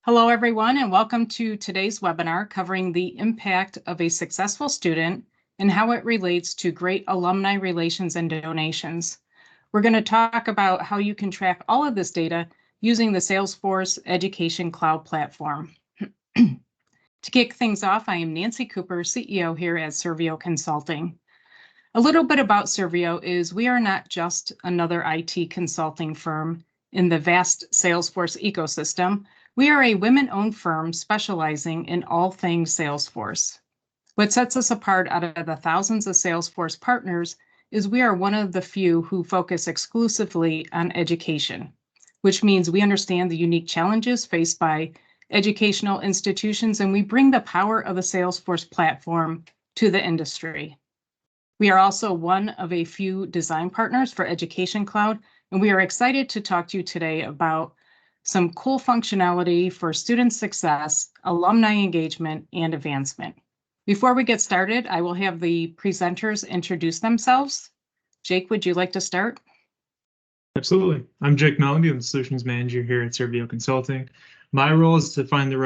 Hello, everyone, and welcome to today's webinar covering the impact of a successful student and how it relates to great alumni relations and donations. We're going to talk about how you can track all of this data using the Salesforce Education Cloud platform. To kick things off, I am Nancy Cooper, CEO here at Servio Consulting. A little bit about Servio is we are not just another IT consulting firm in the vast Salesforce ecosystem. We are a women-owned firm specializing in all things Salesforce. What sets us apart out of the thousands of Salesforce partners is we are one of the few who focus exclusively on education, which means we understand the unique challenges faced by educational institutions, and we bring the power of the Salesforce platform to the industry. We are also one of a few design partners for Education Cloud, and we are excited to talk to you today about some cool functionality for student success, alumni engagement, and advancement. Before we get started, I will have the presenters introduce themselves. Jake, would you like to start? Absolutely. I'm Jake Melody. I'm the Solutions Manager here at Servio Consulting. My role is to find the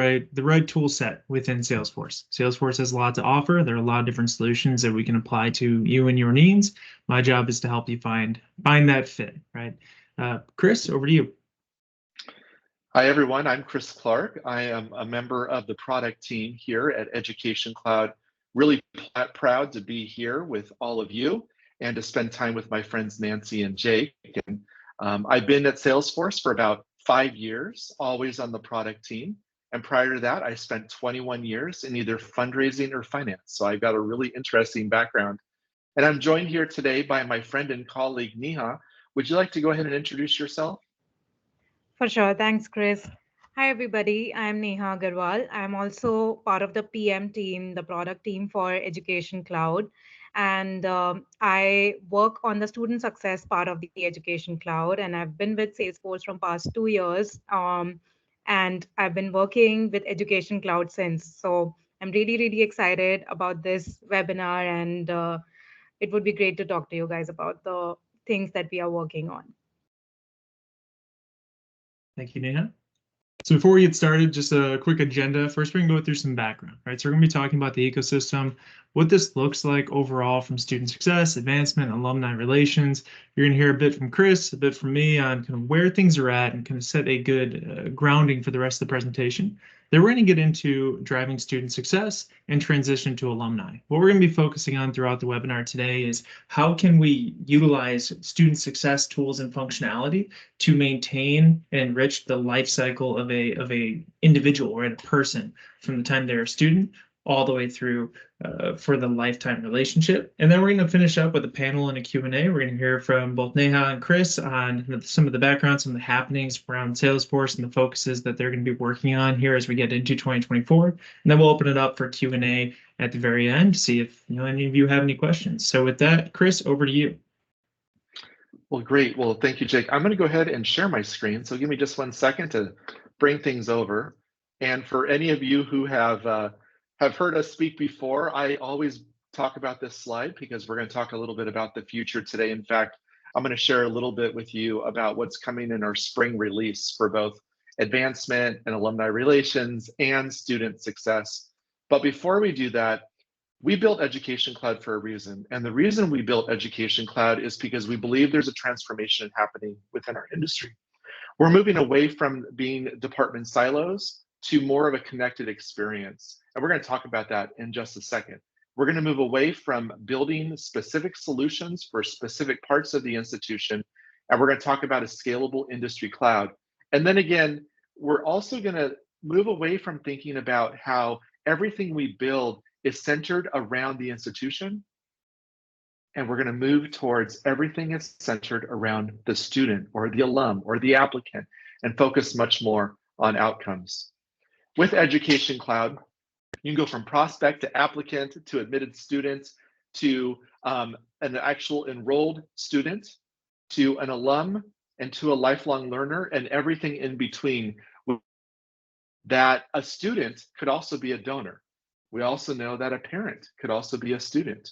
right tool set within Salesforce. Salesforce has a lot to offer. There are a lot of different solutions that we can apply to you and your needs. My job is to help you find that fit, right? Chris, over to you. Hi, everyone. I'm Chris Clark. I am a member of the product team here at Education Cloud. Really proud to be here with all of you and to spend time with my friends Nancy and Jake. And I've been at Salesforce for about 5 years, always on the product team. And prior to that, I spent 21 years in either fundraising or finance. So I've got a really interesting background. And I'm joined here today by my friend and colleague, Neha. Would you like to go ahead and introduce yourself? For sure. Thanks, Chris. Hi, everybody. I'm Neha Agarwal. I'm also part of the PM team, the product team for Education Cloud. And I work on the student success part of the Education Cloud. And I've been with Salesforce from past 2 years. And I've been working with Education Cloud since. So I'm really, really excited about this webinar. And it would be great to talk to you guys about the things that we are working on. Thank you, Neha. So before we get started, just a quick agenda. First, we can go through some background, right? So we're going to be talking about the ecosystem, what this looks like overall from student success, advancement, alumni relations. You're going to hear a bit from Chris, a bit from me on kind of where things are at and kind of set a good grounding for the rest of the presentation. Then we're going to get into driving student success and transition to alumni. What we're going to be focusing on throughout the webinar today is how can we utilize student success tools and functionality to maintain and enrich the life cycle of a individual or a person from the time they're a student all the way through for the lifetime relationship. And then we're going to finish up with a panel and a Q&A. We're going to hear from both Neha and Chris on some of the background, some of the happenings around Salesforce and the focuses that they're going to be working on here as we get into 2024. And then we'll open it up for Q&A at the very end to see if any of you have any questions. So with that, Chris, over to you. Well, great. Well, thank you, Jake. I'm going to go ahead and share my screen. So give me just 1 second to bring things over. And for any of you who have heard us speak before, I always talk about this slide because we're going to talk a little bit about the future today. In fact, I'm going to share a little bit with you about what's coming in our spring release for both advancement and alumni relations and student success. But before we do that, we built Education Cloud for a reason. And the reason we built Education Cloud is because we believe there's a transformation happening within our industry. We're moving away from being department silos to more of a connected experience. And we're going to talk about that in just a second. We're going to move away from building specific solutions for specific parts of the institution. And we're going to talk about a scalable industry cloud. And then again, we're also going to move away from thinking about how everything we build is centered around the institution. And we're going to move towards everything is centered around the student or the alum or the applicant and focus much more on outcomes. With Education Cloud, you can go from prospect to applicant to admitted student to an actual enrolled student to an alum and to a lifelong learner and everything in between. That a student could also be a donor. We also know that a parent could also be a student.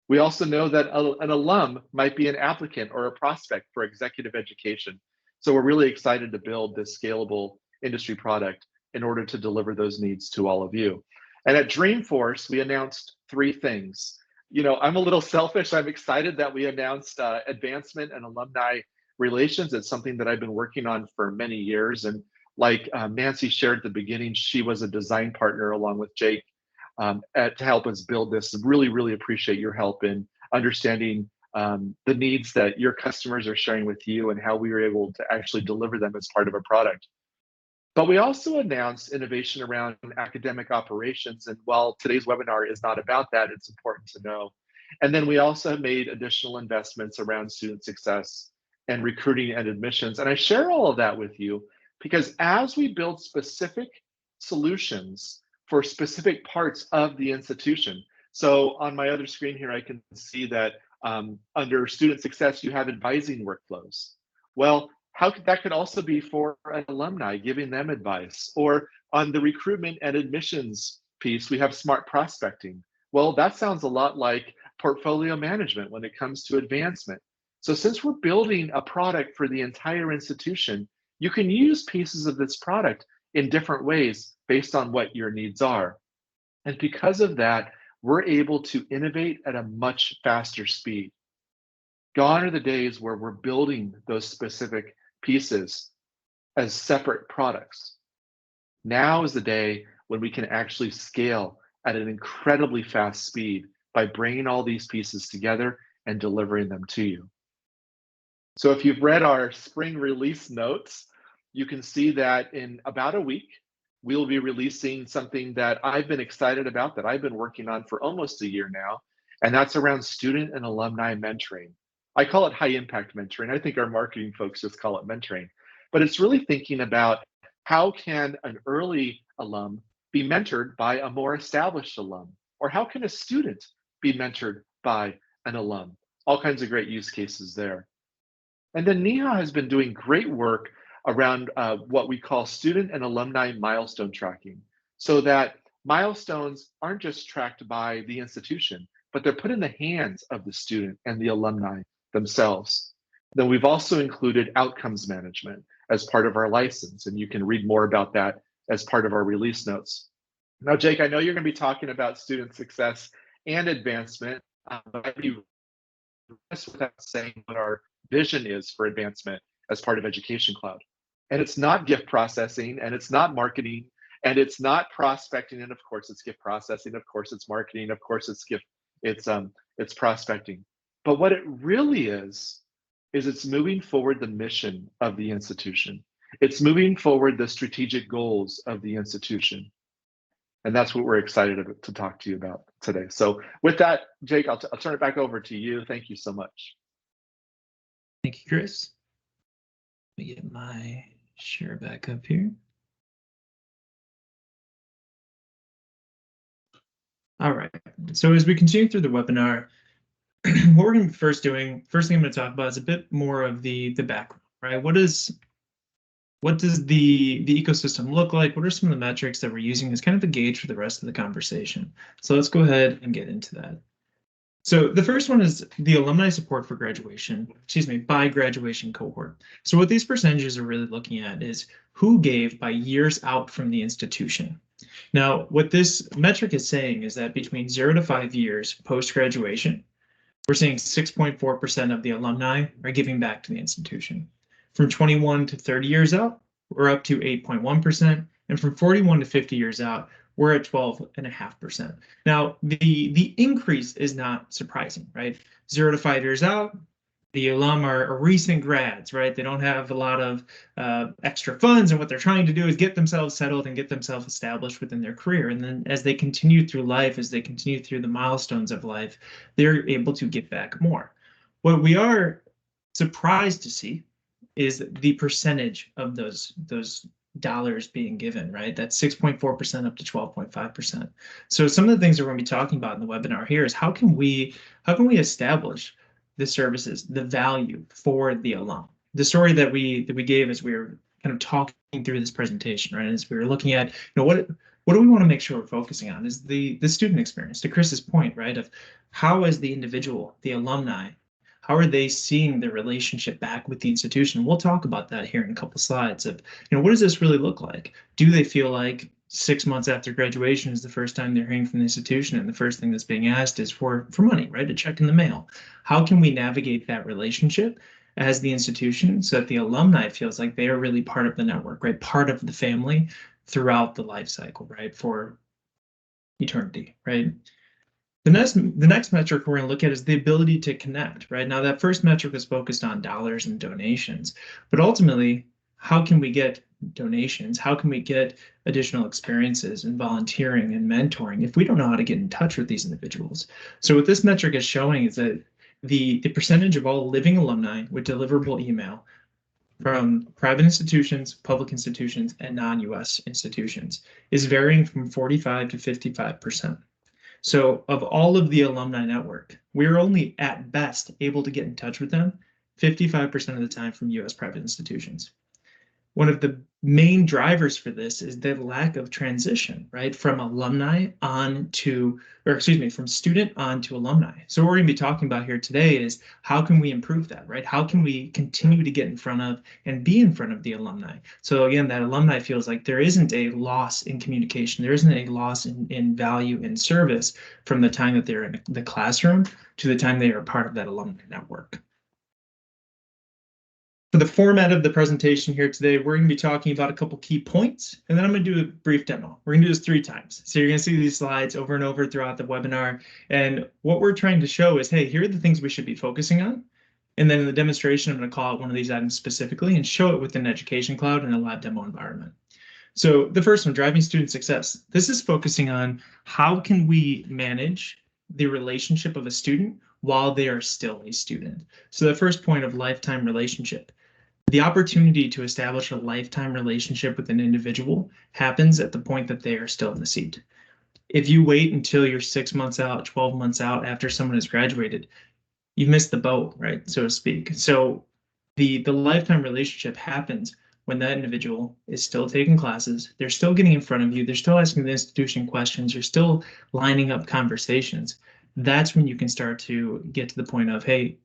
We also know that an alum might be an applicant or a prospect for executive education. So we're really excited to build this scalable industry product. in order to deliver those needs to all of you. And at Dreamforce, we announced 3 things. You know, I'm a little selfish. I'm excited that we announced advancement and alumni relations. It's something that I've been working on for many years. And like Nancy shared at the beginning, she was a design partner along with Jake to help us build this. Really, really appreciate your help in understanding the needs that your customers are sharing with you and how we were able to actually deliver them as part of a product. But we also announced innovation around academic operations. And while today's webinar is not about that, it's important to know. And then we also made additional investments around student success and recruiting and admissions. And I share all of that with you because as we build specific solutions for specific parts of the institution. So on my other screen here, I can see that under student success, you have advising workflows. Well, that could also be for an alumni, giving them advice. Or on the recruitment and admissions piece, we have smart prospecting. Well, that sounds a lot like portfolio management when it comes to advancement. So since we're building a product for the entire institution, you can use pieces of this product in different ways based on what your needs are. And because of that, we're able to innovate at a much faster speed. Gone are the days where we're building those specific pieces as separate products. Now is the day when we can actually scale at an incredibly fast speed by bringing all these pieces together and delivering them to you. So if you've read our spring release notes, you can see that in about a week, we'll be releasing something that I've been excited about, that I've been working on for almost a year now, and that's around student and alumni mentoring. I call it high impact mentoring. I think our marketing folks just call it mentoring, but it's really thinking about how can an early alum be mentored by a more established alum? Or how can a student be mentored by an alum? All kinds of great use cases there. And then Neha has been doing great work around what we call student and alumni milestone tracking, so that milestones aren't just tracked by the institution, but they're put in the hands of the student and the alumni themselves. Then we've also included outcomes management as part of our license, and you can read more about that as part of our release notes. Now, Jake, I know you're going to be talking about student success and advancement, but I'd be remiss without saying what our vision is for advancement as part of Education Cloud. And it's not gift processing, and it's not marketing, and it's not prospecting, and of course it's gift processing, of course it's marketing, of course it's prospecting. But what it really is it's moving forward the mission of the institution. It's moving forward the strategic goals of the institution. And that's what we're excited to talk to you about today. So with that, Jake, I'll turn it back over to you. Thank you so much. Thank you, Chris. Let me get my share back up here. All right, so as we continue through the webinar, what we're going to be first thing I'm going to talk about is a bit more of the background, right? What does the ecosystem look like? What are some of the metrics that we're using as kind of a gauge for the rest of the conversation? So let's go ahead and get into that. So the first one is the alumni support for graduation, by graduation cohort. So what these percentages are really looking at is who gave by years out from the institution. Now, what this metric is saying is that between 0 to 5 years post-graduation, we're seeing 6.4% of the alumni are giving back to the institution. From 21 to 30 years out, we're up to 8.1%. And from 41 to 50 years out, we're at 12.5%. Now, the increase is not surprising, right? 0 to 5 years out, the alum are recent grads, right? They don't have a lot of extra funds, and what they're trying to do is get themselves settled and get themselves established within their career. And then as they continue through life, as they continue through the milestones of life, they're able to give back more. What we are surprised to see is the percentage of those dollars being given, right? That's 6.4% up to 12.5%. So some of the things that we're going to be talking about in the webinar here is how can we establish the services, the value for the alum. The story that we gave as we were kind of talking through this presentation, right? As we were looking at, what do we want to make sure we're focusing on is the student experience, to Chris's point, right? Of how as the individual, the alumni, How are they seeing their relationship back with the institution? We'll talk about that here in a couple slides of, what does this really look like? Do they feel like 6 months after graduation is the first time they're hearing from the institution and the first thing that's being asked is for money, right? A check in the mail. How can we navigate that relationship as the institution so that the alumni feels like they are really part of the network, right? Part of the family throughout the life cycle, right? For eternity, right? The next metric we're going to look at is the ability to connect, right? Now that first metric was focused on dollars and donations, but ultimately, how can we get donations? How can we get additional experiences and volunteering and mentoring if we don't know how to get in touch with these individuals? So what this metric is showing is that the percentage of all living alumni with deliverable email from private institutions, public institutions, and non-US institutions is varying from 45 to 55%. So of all of the alumni network, we're only at best able to get in touch with them 55% of the time from US private institutions. One of the main drivers for this is the lack of transition, right? From alumni on to, from student on to alumni. So what we're going to be talking about here today is how can we improve that, right? How can we continue to get in front of and be in front of the alumni? So again, that alumni feels like there isn't a loss in communication. There isn't a loss in value and service from the time that they're in the classroom to the time they are part of that alumni network. For the format of the presentation here today, we're going to be talking about a couple key points, and then I'm going to do a brief demo. We're going to do this 3 times. So you're going to see these slides over and over throughout the webinar. And what we're trying to show is, hey, here are the things we should be focusing on. And then in the demonstration, I'm going to call out one of these items specifically and show it within Education Cloud in a live demo environment. So the first one, driving student success. This is focusing on how can we manage the relationship of a student while they are still a student. So the first point of lifetime relationship. The opportunity to establish a lifetime relationship with an individual happens at the point that they are still in the seat. If you wait until you're 6 months out, 12 months out after someone has graduated, you've missed the boat, right, so to speak. So the lifetime relationship happens when that individual is still taking classes, they're still getting in front of you, they're still asking the institution questions, you're still lining up conversations. That's when you can start to get to the point of, hey,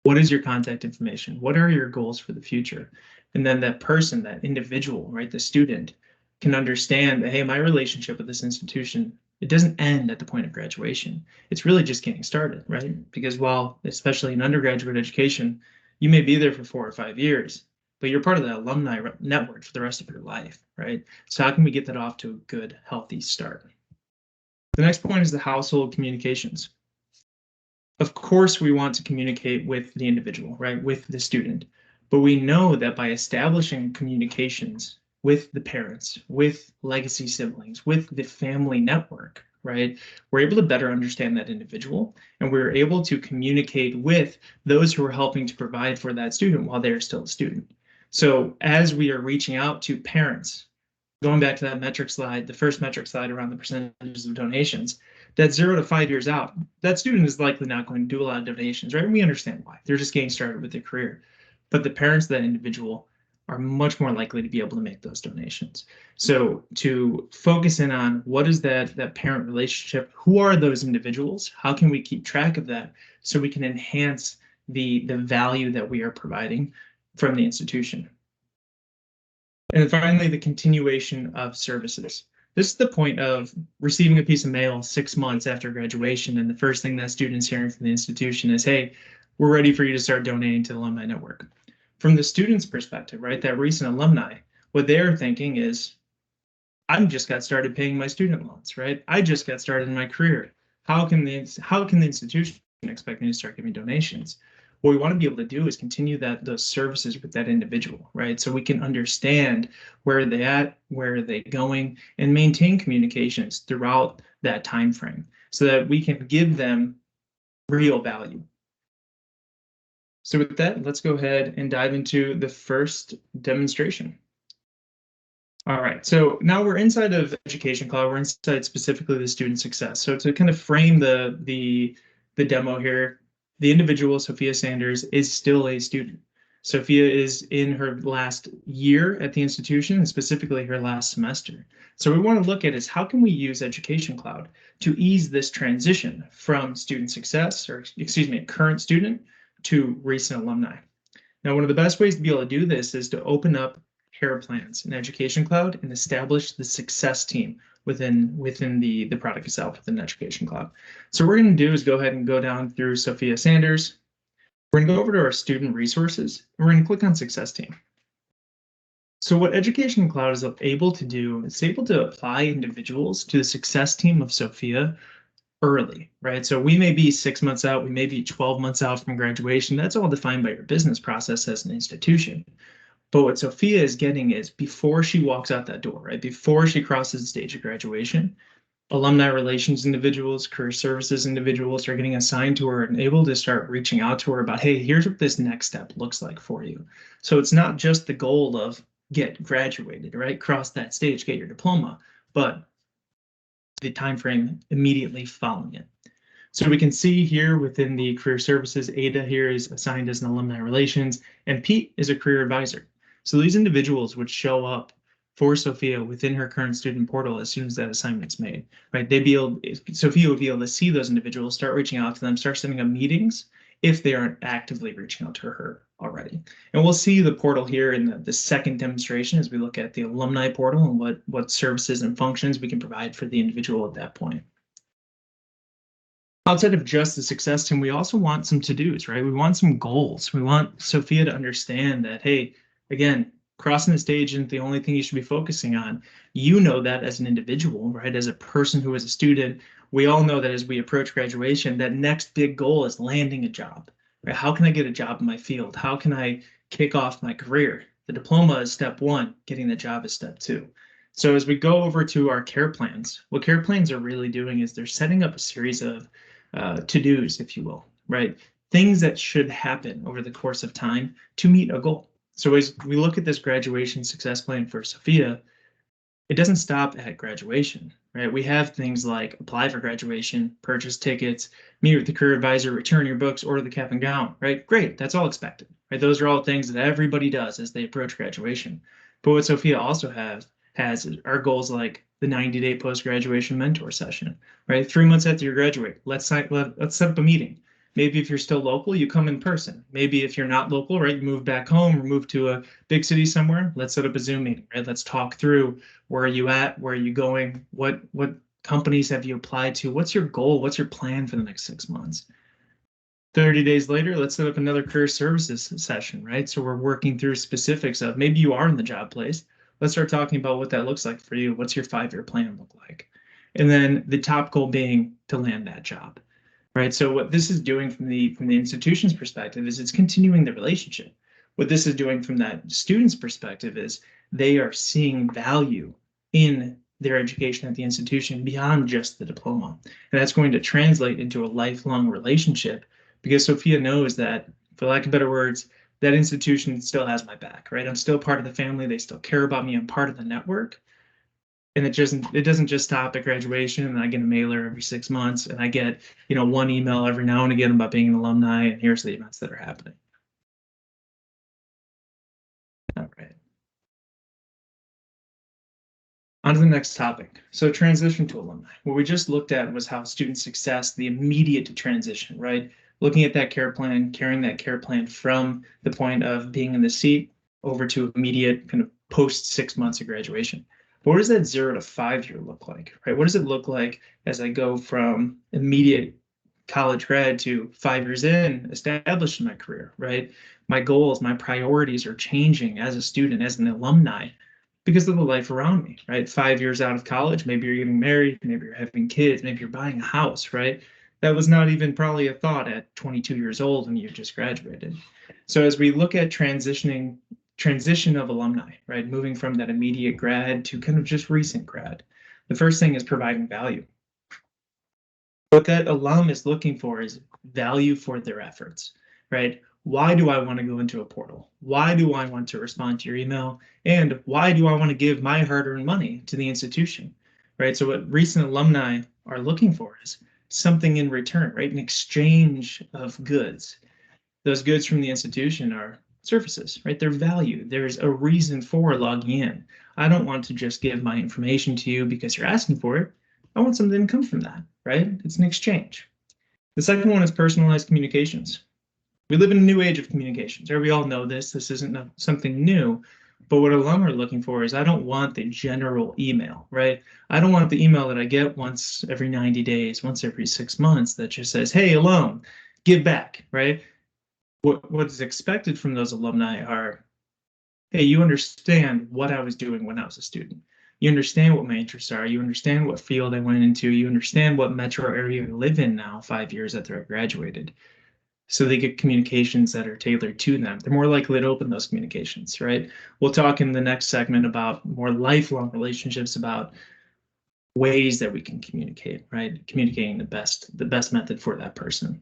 what is your contact information? What are your goals for the future? And then that person, that individual, right, the student can understand that, hey, my relationship with this institution, it doesn't end at the point of graduation. It's really just getting started, right? Because while, especially in undergraduate education, you may be there for 4 or 5 years, but you're part of the alumni network for the rest of your life, right? So how can we get that off to a good, healthy start? The next point is the household communications. Of course, we want to communicate with the individual, right, with the student, but we know that by establishing communications with the parents, with legacy siblings, with the family network, right, we're able to better understand that individual, and we're able to communicate with those who are helping to provide for that student while they're still a student. So as we are reaching out to parents, going back to that metric slide, the first metric slide around the percentages of donations, that 0 to 5 years out, that student is likely not going to do a lot of donations, right? And we understand why. They're just getting started with their career. But the parents of that individual are much more likely to be able to make those donations. So to focus in on what is that parent relationship, who are those individuals? How can we keep track of that so we can enhance the value that we are providing from the institution? And then finally, the continuation of services. This is the point of receiving a piece of mail 6 months after graduation, and the first thing that student's hearing from the institution is, hey, we're ready for you to start donating to the alumni network. From the student's perspective, right, that recent alumni, what they're thinking is, I just got started paying my student loans, right? I just got started in my career. How can the institution expect me to start giving donations? What we want to be able to do is continue those services with that individual, right? So we can understand where are they at, where are they going, and maintain communications throughout that time frame so that we can give them real value. So with that, let's go ahead and dive into the first demonstration. All right, so now we're inside of Education Cloud. We're inside specifically the student success. So to kind of frame the demo here, the individual, Sophia Sanders, is still a student. Sophia is in her last year at the institution, and specifically her last semester. So we want to look at is how can we use Education Cloud to ease this transition from student success, or excuse me, a current student, to recent alumni. Now, one of the best ways to be able to do this is to open up care plans in Education Cloud and establish the success team within the product itself, within Education Cloud. So what we're going to do is go ahead and go down through Sophia Sanders. We're going to go over to our student resources, and we're going to click on Success Team. So what Education Cloud is able to do is able to apply individuals to the success team of Sophia early, right? So we may be 6 months out, we may be 12 months out from graduation. That's all defined by your business process as an institution. But what Sophia is getting is before she walks out that door, right? Before she crosses the stage of graduation, alumni relations individuals, career services individuals are getting assigned to her and able to start reaching out to her about, hey, here's what this next step looks like for you. So it's not just the goal of get graduated, right? Cross that stage, get your diploma, but the time frame immediately following it. So we can see here within the career services, Ada here is assigned as an alumni relations, and Pete is a career advisor. So these individuals would show up for Sophia within her current student portal as soon as that assignment's made, right? Sophia would be able to see those individuals, start reaching out to them, start setting up meetings if they aren't actively reaching out to her already. And we'll see the portal here in the second demonstration as we look at the alumni portal and what services and functions we can provide for the individual at that point. Outside of just the success team, we also want some to-dos, right? We want some goals. We want Sophia to understand that, hey, again, crossing the stage isn't the only thing you should be focusing on. You know that as an individual, right? As a person who is a student, we all know that as we approach graduation, that next big goal is landing a job, right? How can I get a job in my field? How can I kick off my career? The diploma is step one, getting the job is step two. So as we go over to our care plans, what care plans are really doing is they're setting up a series of to-dos, if you will, right? Things that should happen over the course of time to meet a goal. So as we look at this graduation success plan for Sophia, it doesn't stop at graduation, right? We have things like apply for graduation, purchase tickets, meet with the career advisor, return your books, order the cap and gown, right? Great, that's all expected, right? Those are all things that everybody does as they approach graduation. But what Sophia also has are goals like the 90-day post-graduation mentor session, right? 3 months after you graduate, let's set up a meeting. Maybe if you're still local, you come in person. Maybe if you're not local, right, you move back home or move to a big city somewhere, let's set up a Zoom meeting, right? Let's talk through where are you at, where are you going, what companies have you applied to, what's your goal, what's your plan for the next 6 months. 30 days later, let's set up another career services session, right? So we're working through specifics of maybe you are in the job place. Let's start talking about what that looks like for you. What's your 5-year plan look like? And then the top goal being to land that job. Right. So what this is doing from the institution's perspective is it's continuing the relationship. What this is doing from that student's perspective is they are seeing value in their education at the institution beyond just the diploma. And that's going to translate into a lifelong relationship because Sophia knows that, for lack of better words, that institution still has my back, right? I'm still part of the family. They still care about me. I'm part of the network. And it doesn't just stop at graduation and I get a mailer every 6 months and I get, one email every now and again about being an alumni and here's the events that are happening. All right. On to the next topic. So transition to alumni. What we just looked at was how student success, the immediate transition, right? Looking at that care plan, carrying that care plan from the point of being in the seat over to immediate kind of post 6 months of graduation. What does that 0 to 5 year look like, right? What does it look like as I go from immediate college grad to 5 years in, established in my career, right? My goals, my priorities are changing as a student, as an alumni, because of the life around me, right? 5 years out of college, maybe you're getting married, maybe you're having kids, maybe you're buying a house, right? That was not even probably a thought at 22 years old when you just graduated. So as we look at transition of alumni, right? Moving from that immediate grad to kind of just recent grad. The first thing is providing value. What that alum is looking for is value for their efforts, right? Why do I want to go into a portal? Why do I want to respond to your email? And why do I want to give my hard-earned money to the institution, right? So what recent alumni are looking for is something in return, right? An exchange of goods. Those goods from the institution are services, right? Their value. There's a reason for logging in. I don't want to just give my information to you because you're asking for it. I want something to come from that, right? It's an exchange. The second one is personalized communications. We live in a new age of communications, right? We all know this. This isn't something new. But what alum are looking for is I don't want the general email, right? I don't want the email that I get once every 90 days, once every 6 months that just says, hey, alum, give back, right? What is expected from those alumni are, hey, you understand what I was doing when I was a student. You understand what my interests are. You understand what field I went into. You understand what metro area I live in now 5 years after I graduated. So they get communications that are tailored to them. They're more likely to open those communications, right? We'll talk in the next segment about more lifelong relationships, about ways that we can communicate, right? Communicating the best method for that person.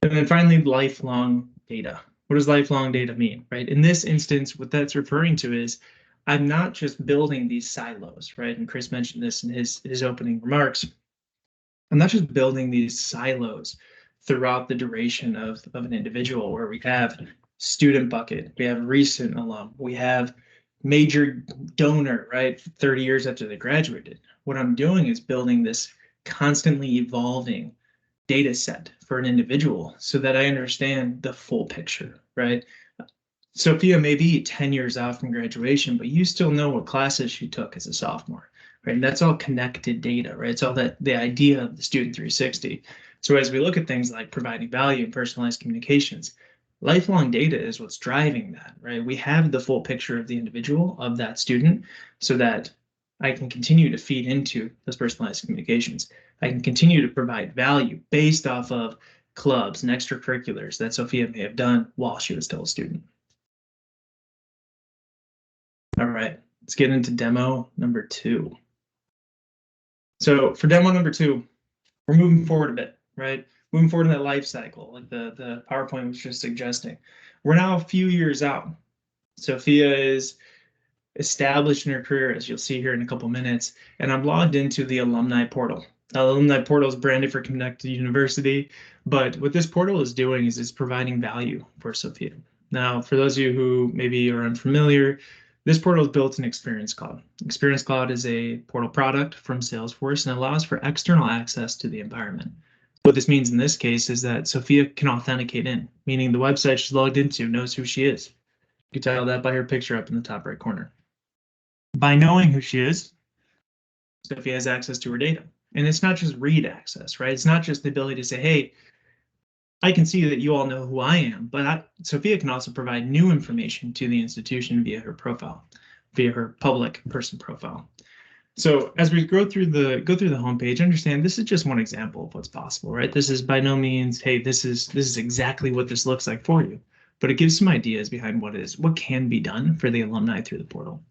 And then finally, lifelong data. What does lifelong data mean, right? In this instance, what that's referring to is I'm not just building these silos, right? And Chris mentioned this in his opening remarks. I'm not just building these silos throughout the duration of an individual where we have student bucket, we have recent alum, we have major donor, right? 30 years after they graduated. What I'm doing is building this constantly evolving data set for an individual so that I understand the full picture, right? Sophia may be 10 years out from graduation, but you still know what classes she took as a sophomore, right? And that's all connected data, right? It's all that the idea of the Student 360. So as we look at things like providing value and personalized communications, lifelong data is what's driving that, right? We have the full picture of the individual, of that student, so that I can continue to feed into those personalized communications. I can continue to provide value based off of clubs and extracurriculars that Sophia may have done while she was still a student. All right, let's get into demo number 2. So for demo number 2, we're moving forward a bit, right? Moving forward in that life cycle, like the PowerPoint was just suggesting. We're now a few years out. Sophia is established in her career, as you'll see here in a couple minutes, and I'm logged into the alumni portal. Now, the alumni portal is branded for Connected University, but what this portal is doing is it's providing value for Sophia. Now, for those of you who maybe are unfamiliar, this portal is built in Experience Cloud. Experience Cloud is a portal product from Salesforce and allows for external access to the environment. What this means in this case is that Sophia can authenticate in, meaning the website she's logged into knows who she is. You can tell that by her picture up in the top right corner. By knowing who she is, Sophia has access to her data. And it's not just read access, right? It's not just the ability to say, hey, I can see that you all know who I am, but Sophia can also provide new information to the institution via her profile, via her public person profile. So as we go through the homepage, understand this is just one example of what's possible, right? This is by no means, hey, this is exactly what this looks like for you, but it gives some ideas behind what can be done for the alumni through the portal.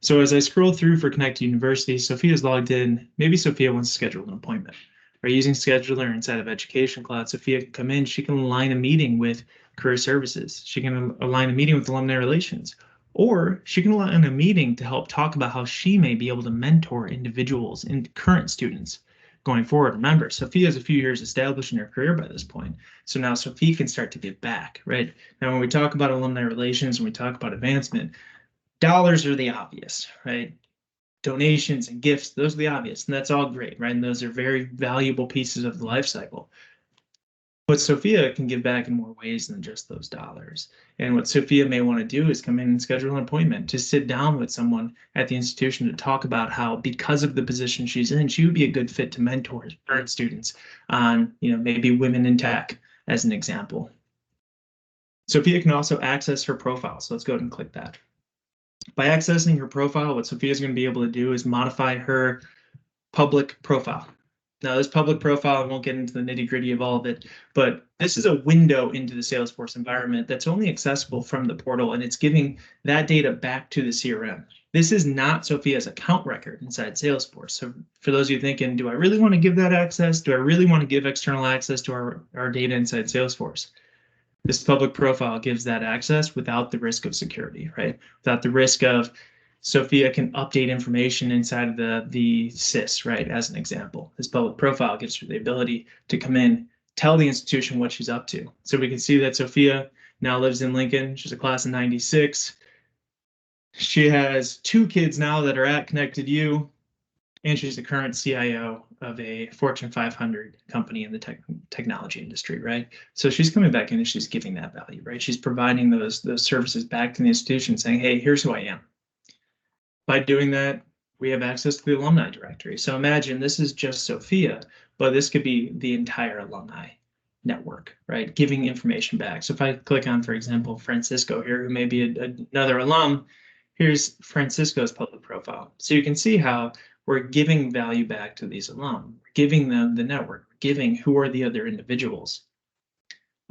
So as I scroll through for Connected University, Sophia's logged in. Maybe Sophia wants to schedule an appointment. Or using Scheduler inside of Education Cloud, Sophia can come in. She can align a meeting with Career Services. She can align a meeting with Alumni Relations. Or she can align a meeting to help talk about how she may be able to mentor individuals and current students going forward. Remember, Sophia is a few years established in her career by this point. So now Sophia can start to give back, right? Now, when we talk about alumni relations, when we talk about advancement, dollars are the obvious, right? Donations and gifts, those are the obvious, and that's all great, right? And those are very valuable pieces of the life cycle. But Sophia can give back in more ways than just those dollars. And what Sophia may want to do is come in and schedule an appointment to sit down with someone at the institution to talk about how, because of the position she's in, she would be a good fit to mentor current students on, maybe women in tech as an example. Sophia can also access her profile. So let's go ahead and click that. By accessing her profile, what Sophia is going to be able to do is modify her public profile. Now, this public profile, I won't get into the nitty-gritty of all of it, but this is a window into the Salesforce environment that's only accessible from the portal, and it's giving that data back to the CRM. This is not Sophia's account record inside Salesforce. So for those of you thinking, do I really want to give that access? Do I really want to give external access to our data inside Salesforce? This public profile gives that access without the risk of security, right? Without the risk of Sophia can update information inside of the SIS, right? As an example, this public profile gives her the ability to come in, tell the institution what she's up to. So we can see that Sophia now lives in Lincoln. She's a class of 96. She has 2 kids now that are at Connected U. and she's the current CIO of a Fortune 500 company in the technology industry, right? So she's coming back in and she's giving that value, right? She's providing those services back to the institution, saying, hey, here's who I am. By doing that, we have access to the alumni directory. So imagine this is just Sophia, but this could be the entire alumni network, right? Giving information back. So if I click on, for example, Francisco here, who may be another alum, here's Francisco's public profile. So you can see how we're giving value back to these alum, giving them the network, giving who are the other individuals.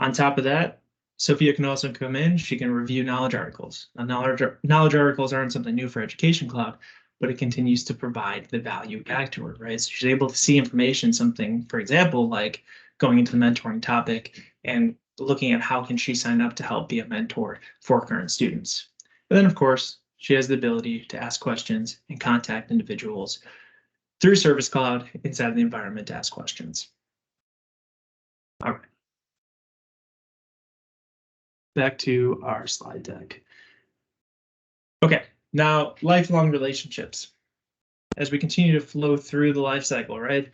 On top of that, Sophia can also come in, she can review knowledge articles. Now, knowledge articles aren't something new for Education Cloud, but it continues to provide the value back to her, right? So she's able to see information, something, for example, like going into the mentoring topic and looking at how can she sign up to help be a mentor for current students. And then, of course, she has the ability to ask questions and contact individuals through Service Cloud inside of the environment to ask questions. All right. Back to our slide deck. Okay, now lifelong relationships. As we continue to flow through the life cycle, right?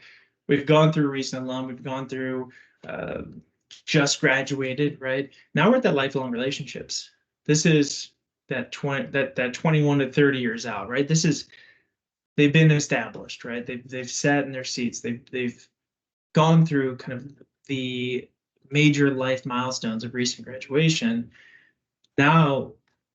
We've gone through recent alum, we've gone through just graduated, right? Now we're at that lifelong relationships. This is that 21 to 30 years out, right? This is, they've been established, right? They've sat in their seats. They've gone through kind of the major life milestones of recent graduation. Now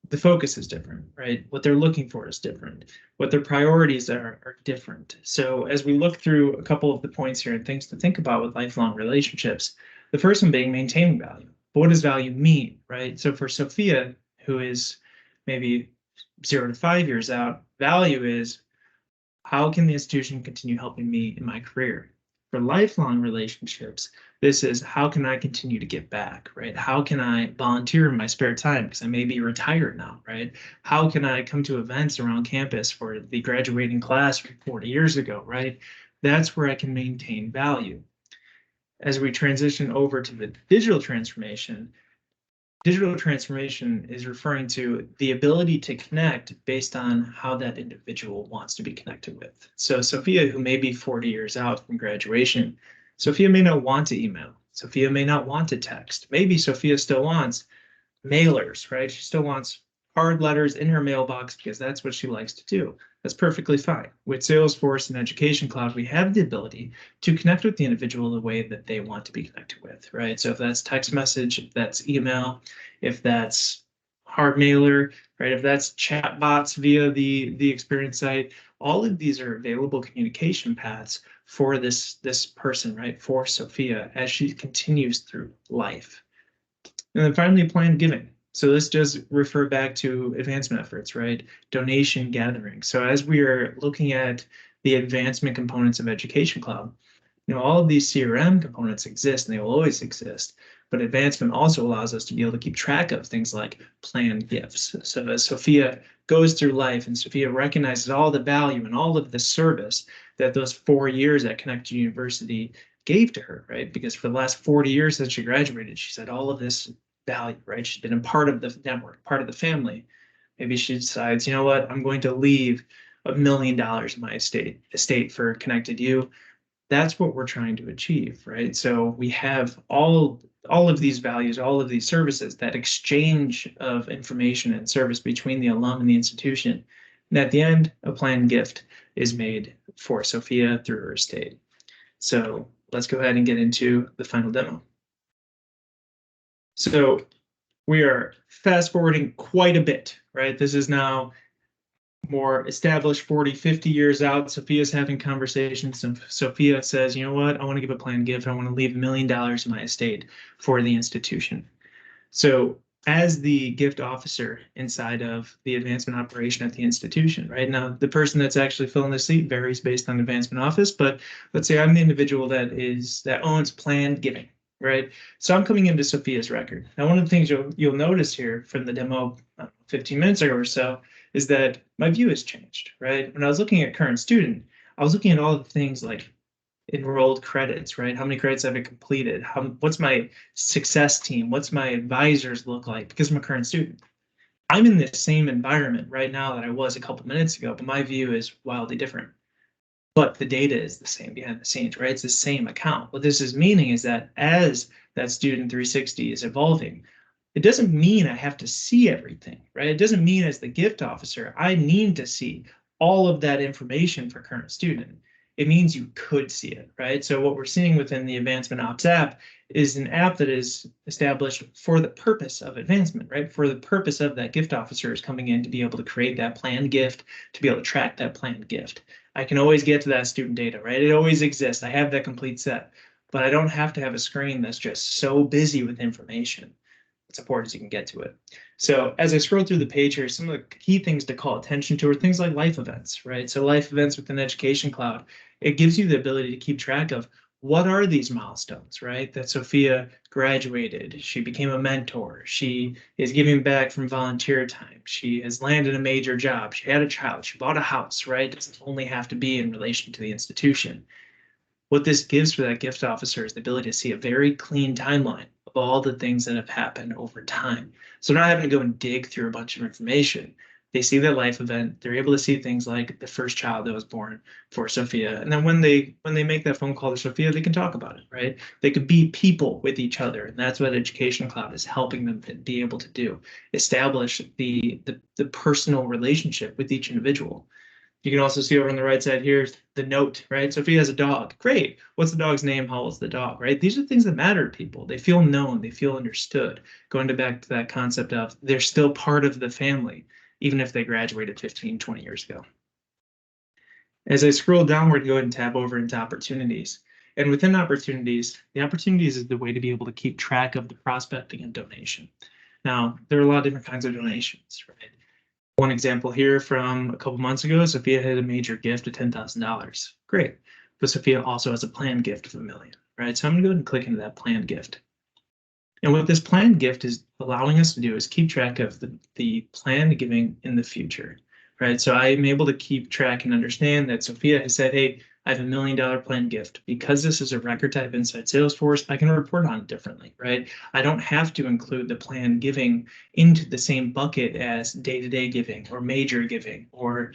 the focus is different, right? What they're looking for is different. What their priorities are different. So as we look through a couple of the points here and things to think about with lifelong relationships, the first one being maintaining value. But what does value mean, right? So for Sophia, who is maybe 0 to 5 years out, value is how can the institution continue helping me in my career? For lifelong relationships, this is how can I continue to give back, right? How can I volunteer in my spare time because I may be retired now, right? How can I come to events around campus for the graduating class from 40 years ago, right? That's where I can maintain value. As we transition over to the digital transformation is referring to the ability to connect based on how that individual wants to be connected with. So Sophia, who may be 40 years out from graduation, Sophia may not want to email. Sophia may not want to text. Maybe Sophia still wants mailers, right? She still wants hard letters in her mailbox because that's what she likes to do. That's perfectly fine. With Salesforce and Education Cloud, we have the ability to connect with the individual the way that they want to be connected with, right? So if that's text message, if that's email, if that's hard mailer, right? If that's chat bots via the experience site, all of these are available communication paths for this person, right? For Sophia as she continues through life. And then finally, planned giving. So this does refer back to advancement efforts, right? Donation gathering. So as we are looking at the advancement components of Education Cloud, all of these CRM components exist and they will always exist, but advancement also allows us to be able to keep track of things like planned gifts. So as Sophia goes through life and Sophia recognizes all the value and all of the service that those 4 years at Connected University gave to her, right? Because for the last 40 years since she graduated, she said all of this value, right? She's been a part of the network, part of the family. Maybe she decides, you know what, I'm going to leave $1 million in my estate for Connected U. That's what we're trying to achieve, right? So we have all of these values, all of these services, that exchange of information and service between the alum and the institution. And at the end, a planned gift is made for Sophia through her estate. So let's go ahead and get into the final demo. So we are fast forwarding quite a bit, right? This is now more established 40, 50 years out. Sophia's having conversations and Sophia says, you know what, I want to give a planned gift. I want to leave $1 million in my estate for the institution. So as the gift officer inside of the advancement operation at the institution, right? Now, the person that's actually filling the seat varies based on advancement office, but let's say I'm the individual that owns planned giving, right? So I'm coming into Sophia's record. Now, one of the things you'll notice here from the demo 15 minutes ago or so is that my view has changed, right? When I was looking at current student, I was looking at all the things like enrolled credits, right? How many credits have I completed? What's my success team? What's my advisors look like? Because I'm a current student. I'm in the same environment right now that I was a couple minutes ago, but my view is wildly different. but the data is the same behind the scenes, right? It's the same account. What this is meaning is that as that student 360 is evolving, it doesn't mean I have to see everything, right? It doesn't mean as the gift officer, I need to see all of that information for current student. It means you could see it, right? So what we're seeing within the Advancement Ops app is an app that is established for the purpose of advancement, right? For the purpose of that gift officer is coming in to be able to create that planned gift, to be able to track that planned gift. I can always get to that student data, right? It always exists. I have that complete set, but I don't have to have a screen that's just so busy with information. It's important as you can get to it. So as I scroll through the page here, some of the key things to call attention to are things like life events, right? So life events within Education Cloud, it gives you the ability to keep track of what are these milestones, right? That Sophia graduated, she became a mentor, she is giving back from volunteer time, she has landed a major job, she had a child, she bought a house, right? It doesn't only have to be in relation to the institution. What this gives for that gift officer is the ability to see a very clean timeline of all the things that have happened over time. So not having to go and dig through a bunch of information. They see their life event. They're able to see things like the first child that was born for Sophia. And then when they make that phone call to Sophia, they can talk about it, right? They could be people with each other. And that's what Education Cloud is helping them to be able to do. Establish the personal relationship with each individual. You can also see over on the right side here the note, right? Sophia has a dog. Great. What's the dog's name? How old's the dog, right? These are things that matter to people. They feel known. They feel understood. Going back to that concept of they're still part of the family, even if they graduated 15, 20 years ago. As I scroll downward, go ahead and tab over into opportunities. And within opportunities, the opportunities is the way to be able to keep track of the prospecting and donation. Now, there are a lot of different kinds of donations, right? One example here from a couple months ago, Sophia had a major gift of $10,000. Great. But Sophia also has a planned gift of $1 million, right? So I'm going to go ahead and click into that planned gift. And what this planned gift is allowing us to do is keep track of the planned giving in the future, right? So I'm able to keep track and understand that Sophia has said, hey, I have $1 million planned gift. Because this is a record type inside Salesforce, I can report on it differently, right? I don't have to include the planned giving into the same bucket as day-to-day giving or major giving or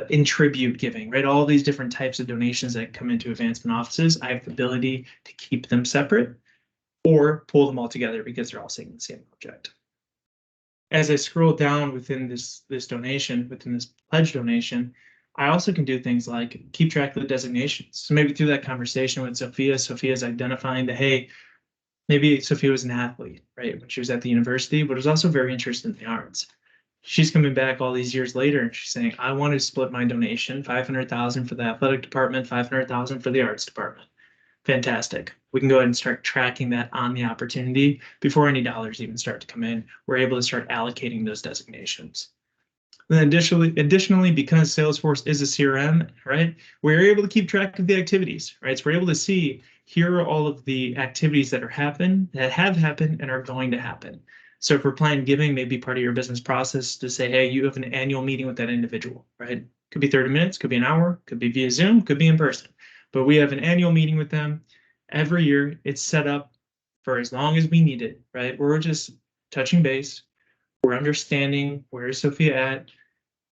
in tribute giving, right? All these different types of donations that come into advancement offices, I have the ability to keep them separate or pull them all together because they're all saying the same object. As I scroll down within this donation, within this pledge donation, I also can do things like keep track of the designations. So maybe through that conversation with Sophia, Sophia's identifying that, hey, maybe Sophia was an athlete, right, when she was at the university, but was also very interested in the arts. She's coming back all these years later and she's saying, I want to split my donation, $500,000 for the athletic department, $500,000 for the arts department. Fantastic. We can go ahead and start tracking that on the opportunity before any dollars even start to come in. We're able to start allocating those designations. And then additionally, because Salesforce is a CRM, right, we're able to keep track of the activities, right? So we're able to see here are all of the activities that have happened and are going to happen. So for planned giving, maybe part of your business process to say, hey, you have an annual meeting with that individual, right? Could be 30 minutes, could be an hour, could be via Zoom, could be in person. But we have an annual meeting with them every year. It's set up for as long as we need it, right? We're just touching base. We're understanding where is Sophia at,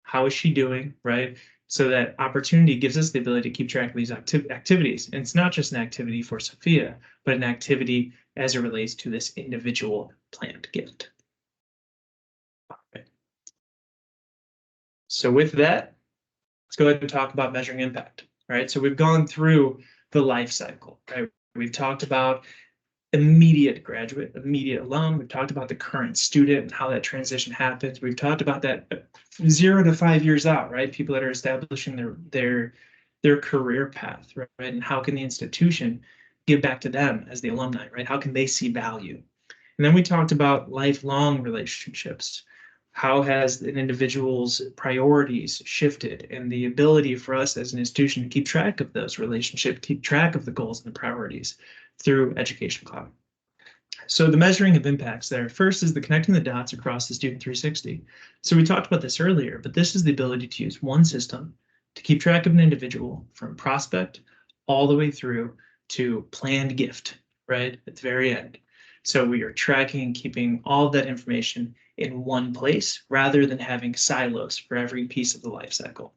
how is she doing, right? So that opportunity gives us the ability to keep track of these activities. And it's not just an activity for Sophia, but an activity as it relates to this individual planned gift. Okay. So with that, let's go ahead and talk about measuring impact, right? So we've gone through the life cycle, right? We've talked about immediate graduate, immediate alum. We've talked about the current student and how that transition happens. We've talked about that 0 to 5 years out, right? People that are establishing their career path, right? And how can the institution give back to them as the alumni, right? How can they see value? And then we talked about lifelong relationships. How has an individual's priorities shifted and the ability for us as an institution to keep track of those relationships, keep track of the goals and the priorities through Education Cloud. So the measuring of impacts there, first is the connecting the dots across the Student 360. So we talked about this earlier, but this is the ability to use one system to keep track of an individual from prospect all the way through to planned gift, right, at the very end. So we are tracking and keeping all of that information in one place rather than having silos for every piece of the life cycle.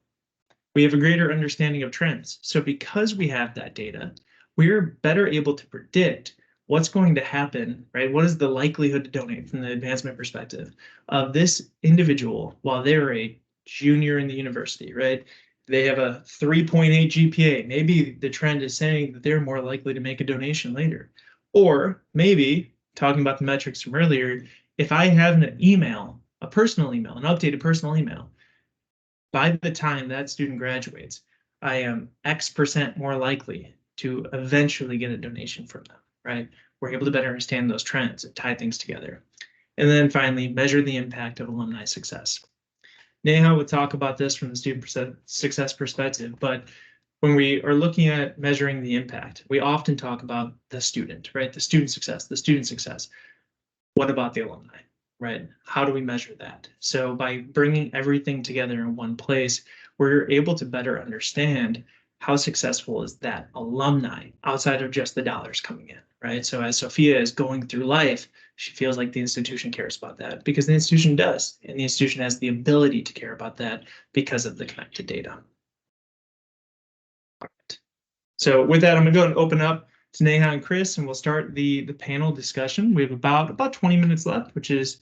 We have a greater understanding of trends. So because we have that data, we're better able to predict what's going to happen, right? What is the likelihood to donate from the advancement perspective of this individual while they're a junior in the university, right? They have a 3.8 GPA. Maybe the trend is saying that they're more likely to make a donation later. Or maybe, talking about the metrics from earlier, if I have an email, a personal email, an updated personal email, by the time that student graduates, I am X% more likely to eventually get a donation from them, right? We're able to better understand those trends and tie things together. And then finally, measure the impact of alumni success. Neha would talk about this from the student success perspective, but when we are looking at measuring the impact, we often talk about the student, right? The student success. What about the alumni, right? How do we measure that? So by bringing everything together in one place, we're able to better understand how successful is that alumni outside of just the dollars coming in, right? So as Sophia is going through life, she feels like the institution cares about that because the institution does, and the institution has the ability to care about that because of the connected data. All right. So with that, I'm gonna go and open up to Neha and Chris, and we'll start the panel discussion. We have about 20 minutes left, which is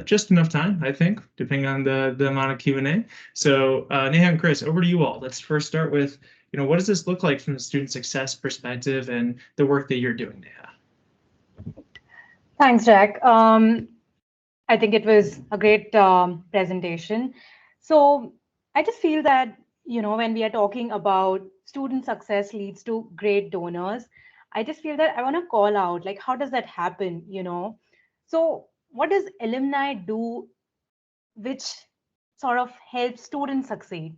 just enough time, I think, depending on the amount of Q&A. So Neha and Chris, over to you all. Let's first start with, what does this look like from the student success perspective and the work that you're doing, Neha? Thanks, Jack. I think it was a great presentation. So I just feel that, when we are talking about student success leads to great donors, I just feel that I want to call out, like, how does that happen, So what does alumni do which sort of helps students succeed?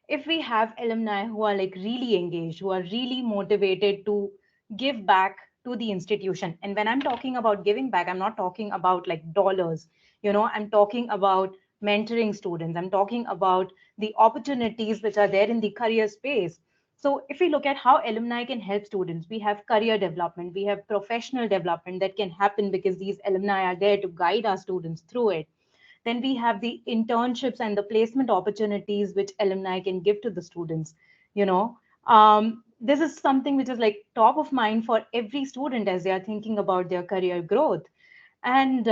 If we have alumni who are like really engaged, who are really motivated to give back to the institution, and when I'm talking about giving back, I'm not talking about like dollars, I'm talking about mentoring students, I'm talking about the opportunities which are there in the career space. So if we look at how alumni can help students, we have career development, we have professional development that can happen because these alumni are there to guide our students through it. Then we have the internships and the placement opportunities which alumni can give to the students. This is something which is like top of mind for every student as they are thinking about their career growth. And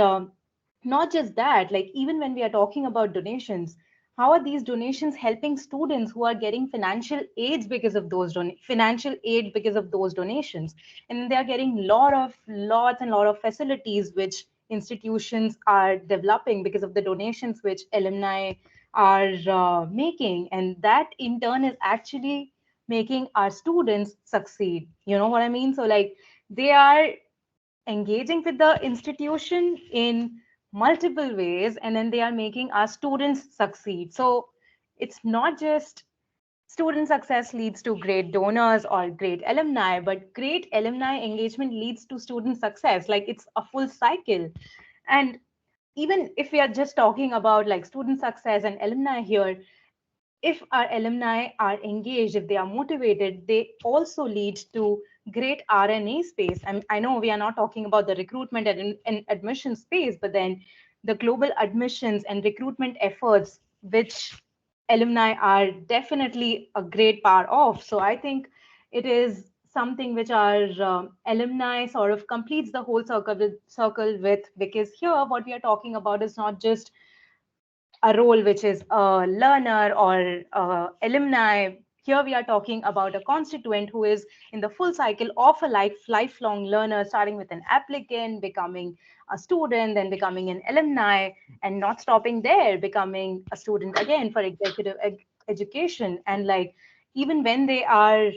not just that, like even when we are talking about donations, how are these donations helping students who are getting financial aid because of those donations? And they are getting lots and lot of facilities which institutions are developing because of the donations which alumni are making, and that in turn is actually making our students succeed. You know what I mean? So like they are engaging with the institution in multiple ways, and then they are making our students succeed. So it's not just student success leads to great donors or great alumni, but great alumni engagement leads to student success. Like it's a full cycle. And even if we are just talking about like student success and alumni here, if our alumni are engaged, if they are motivated, they also lead to great RNA space. I know we are not talking about the recruitment and admission space, but then the global admissions and recruitment efforts, which alumni are definitely a great part of. So I think it is something which our alumni sort of completes the whole circle with, because here what we are talking about is not just a role which is a learner or alumni. Here we are talking about a constituent who is in the full cycle of a lifelong learner, starting with an applicant, becoming a student, then becoming an alumni, and not stopping there, becoming a student again for executive education. And like even when they are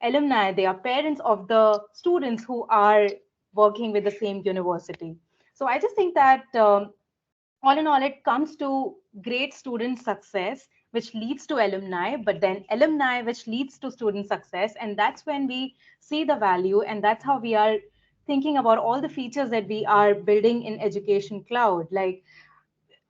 alumni, they are parents of the students who are working with the same university. So I just think that all in all, it comes to great student success, which leads to alumni, but then alumni, which leads to student success. And that's when we see the value. And that's how we are thinking about all the features that we are building in Education Cloud. Like,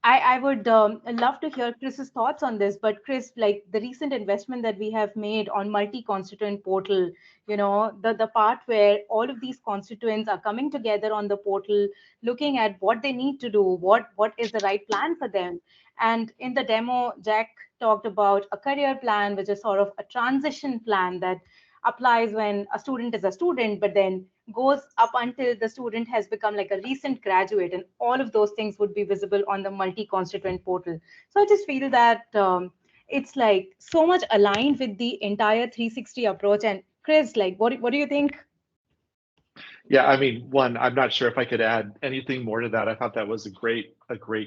I would love to hear Chris's thoughts on this. But Chris, like the recent investment that we have made on multi-constituent portal, the part where all of these constituents are coming together on the portal, looking at what they need to do, what is the right plan for them, And in the demo, Jack talked about a career plan, which is sort of a transition plan that applies when a student is a student, but then goes up until the student has become like a recent graduate, and all of those things would be visible on the multi-constituent portal. So I just feel that it's like so much aligned with the entire 360 approach. And Chris, like, what do you think? Yeah, I mean, one, I'm not sure if I could add anything more to that. I thought that was a great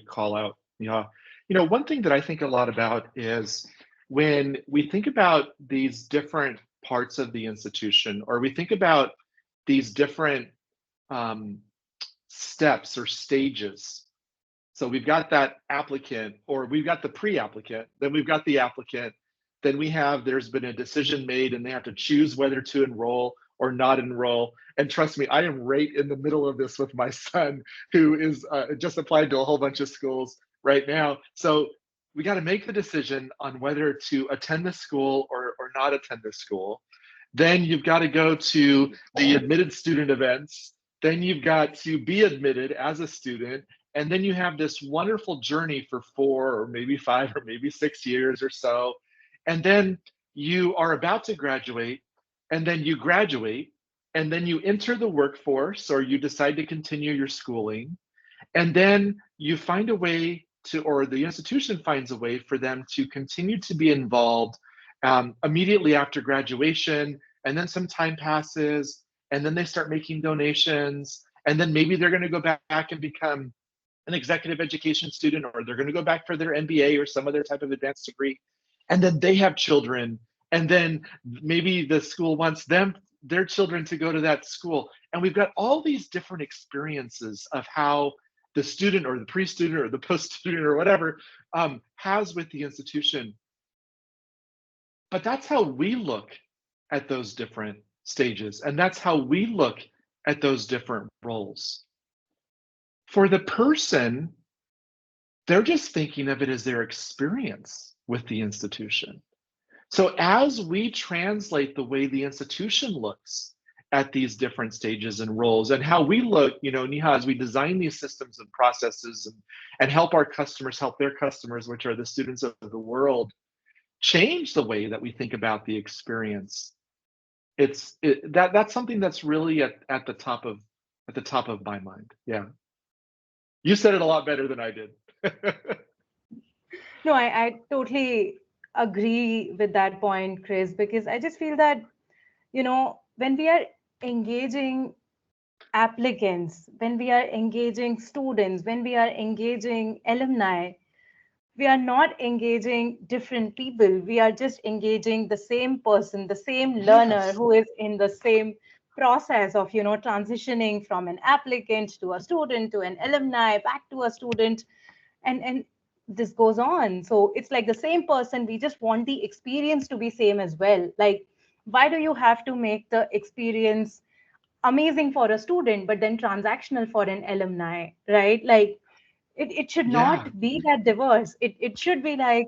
call out. Yeah. One thing that I think a lot about is when we think about these different parts of the institution, or we think about these different steps or stages. So we've got that applicant, or we've got the pre-applicant, then we've got the applicant, then there's been a decision made and they have to choose whether to enroll or not enroll. And trust me, I am right in the middle of this with my son, who is just applied to a whole bunch of schools right now. So we got to make the decision on whether to attend the school or not attend the school. Then you've got to go to the admitted student events. Then you've got to be admitted as a student. And then you have this wonderful journey for 4 or maybe 5 or maybe 6 years or so. And then you are about to graduate, and then you graduate, and then you enter the workforce, or you decide to continue your schooling. And then you find a way to, or the institution finds a way for them to continue to be involved immediately after graduation. And then some time passes, and then they start making donations. And then maybe they're going to go back and become an executive education student, or they're going to go back for their MBA or some other type of advanced degree. And then they have children. And then maybe the school wants their children to go to that school. And we've got all these different experiences of how the student or the pre-student or the post-student or whatever has with the institution. But that's how we look at those different stages. And that's how we look at those different roles. For the person, they're just thinking of it as their experience with the institution. So as we translate the way the institution looks at these different stages and roles, and how we look, Neha, as we design these systems and processes and help our customers help their customers, which are the students of the world, change the way that we think about the experience. That's something that's really at the top of my mind. Yeah. You said it a lot better than I did. No, I totally agree with that point, Chris, because I just feel that, when we are engaging applicants, when we are engaging students, when we are engaging alumni, we are not engaging different people. We are just engaging the same person, the same learner who is in the same process of, transitioning from an applicant to a student, to an alumni, back to a student. And this goes on. So it's like the same person. We just want the experience to be same as well. Like, why do you have to make the experience amazing for a student, but then transactional for an alumni, right? Like, it should not be that diverse. It should be like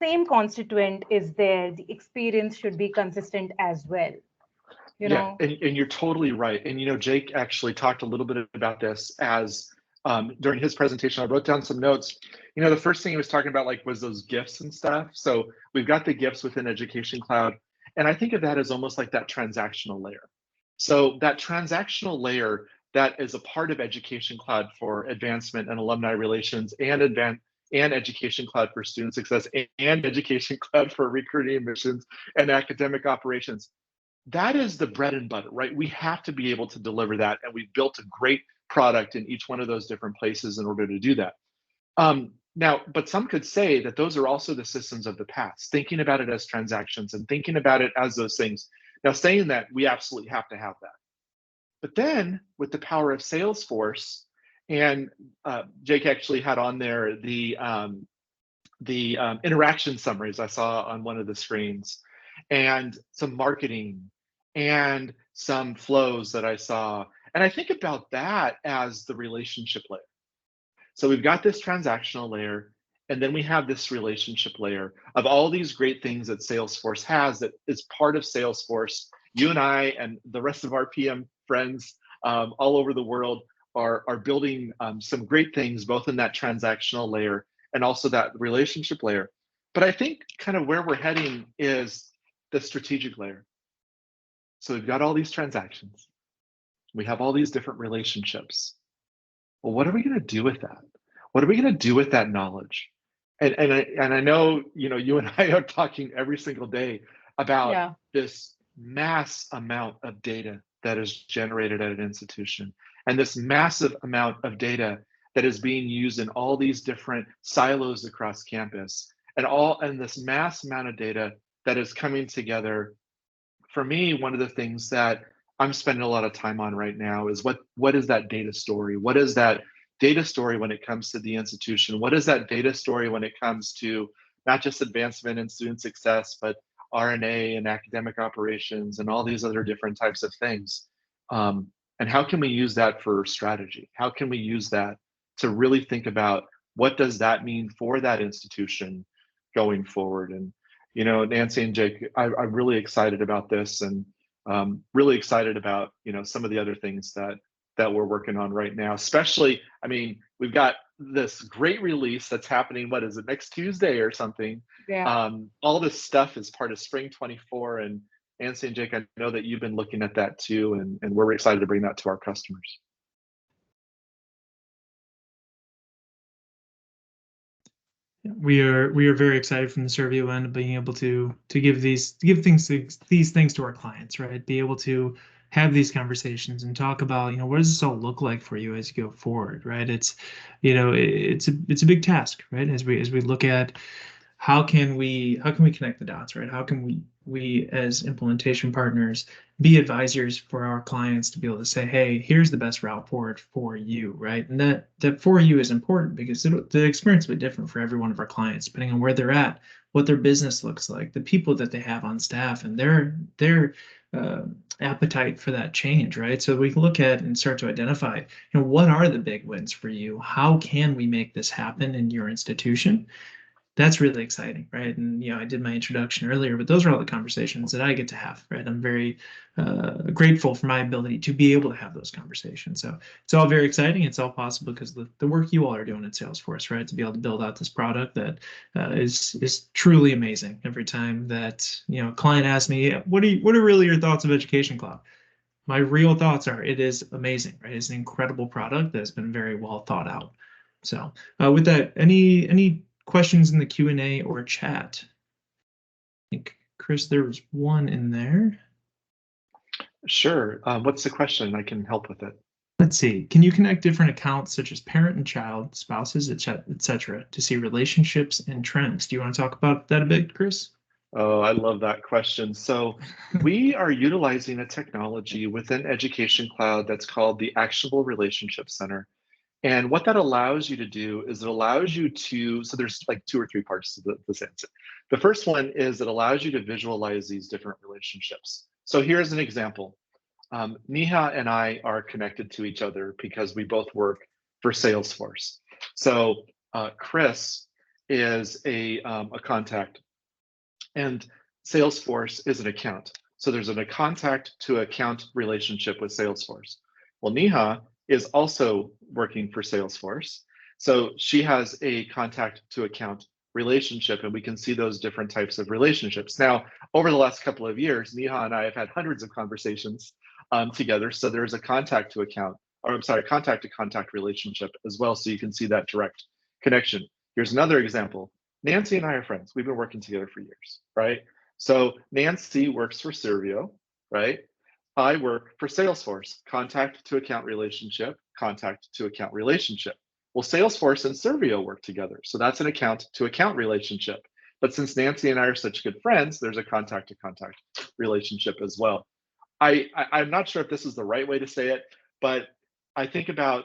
same constituent is there. The experience should be consistent as well. And you're totally right. And Jake actually talked a little bit about this as during his presentation. I wrote down some notes. The first thing he was talking about was those gifts and stuff. So we've got the gifts within Education Cloud, and I think of that as almost like that transactional layer. So that transactional layer that is a part of Education Cloud for advancement and alumni relations, and Education Cloud for student success, and Education Cloud for recruiting admissions and academic operations. That is the bread and butter, right? We have to be able to deliver that, and we've built a great product in each one of those different places in order to do that. Now, but some could say that those are also the systems of the past, thinking about it as transactions and thinking about it as those things. Now, saying that, we absolutely have to have that. But then with the power of Salesforce, and Jake actually had on there the interaction summaries I saw on one of the screens, and some marketing and some flows that I saw. And I think about that as the relationship layer. So we've got this transactional layer, and then we have this relationship layer of all these great things that Salesforce has that is part of Salesforce. You and I and the rest of our PM friends all over the world are building some great things, both in that transactional layer and also that relationship layer. But I think kind of where we're heading is the strategic layer. So we've got all these transactions. We have all these different relationships. Well, what are we going to do with that? What are we going to do with that knowledge? And I know, you and I are talking every single day about this mass amount of data that is generated at an institution, and this massive amount of data that is being used in all these different silos across campus, and this mass amount of data that is coming together. For me, one of the things that I'm spending a lot of time on right now is what is that data story? What is that data story when it comes to the institution? What is that data story when it comes to not just advancement and student success, but R&A and academic operations and all these other different types of things? And how can we use that for strategy? How can we use that to really think about what does that mean for that institution going forward? And Nancy and Jake, I'm really excited about this, and really excited about some of the other things that we're working on right now. Especially, we've got this great release that's happening. What is it, next Tuesday or something? Yeah. All this stuff is part of Spring 24, and Nancy and Jake, I know that you've been looking at that too, and we're excited to bring that to our customers. We are very excited from the Servio end of being able to give these things to our clients, right? Be able to have these conversations and talk about, what does this all look like for you as you go forward, right? It's a big task, right? As we look at how can we connect the dots, right? How can we as implementation partners be advisors for our clients to be able to say, hey, here's the best route forward for you, right? And that for you is important because the experience will be different for every one of our clients, depending on where they're at, what their business looks like, the people that they have on staff, and their appetite for that change, right? So we can look at and start to identify, what are the big wins for you? How can we make this happen in your institution? That's really exciting, right? And I did my introduction earlier, but those are all the conversations that I get to have, right? I'm very grateful for my ability to be able to have those conversations. So it's all very exciting. It's all possible because the work you all are doing at Salesforce, right? To be able to build out this product that is truly amazing. Every time that a client asks me, what are really your thoughts of Education Cloud? My real thoughts are, it is amazing, right? It's an incredible product that has been very well thought out. So with that, any questions in the Q&A or chat? I think, Chris, there was one in there. Sure. What's the question? I can help with it. Let's see. Can you connect different accounts such as parent and child, spouses, etc., to see relationships and trends? Do you want to talk about that a bit, Chris? Oh, I love that question. So we are utilizing a technology within Education Cloud that's called the Actionable Relationship Center. And what that allows you to do is it allows you to, so there's like 2 or 3 parts to this answer. The first one is it allows you to visualize these different relationships. So here's an example. Neha and I are connected to each other because we both work for Salesforce. So Chris is a contact, and Salesforce is an account. So there's a contact to account relationship with Salesforce. Well, Neha is also working for Salesforce. So she has a contact to account relationship, and we can see those different types of relationships. Now, over the last couple of years, Neha and I have had hundreds of conversations together. So there's a contact to account, or I'm sorry, contact to contact relationship as well. So you can see that direct connection. Here's another example. Nancy and I are friends. We've been working together for years, right? So Nancy works for Servio, right? I work for Salesforce, contact to account relationship, contact to account relationship. Well, Salesforce and Servio work together. So that's an account to account relationship. But since Nancy and I are such good friends, there's a contact to contact relationship as well. I'm not sure if this is the right way to say it, but I think about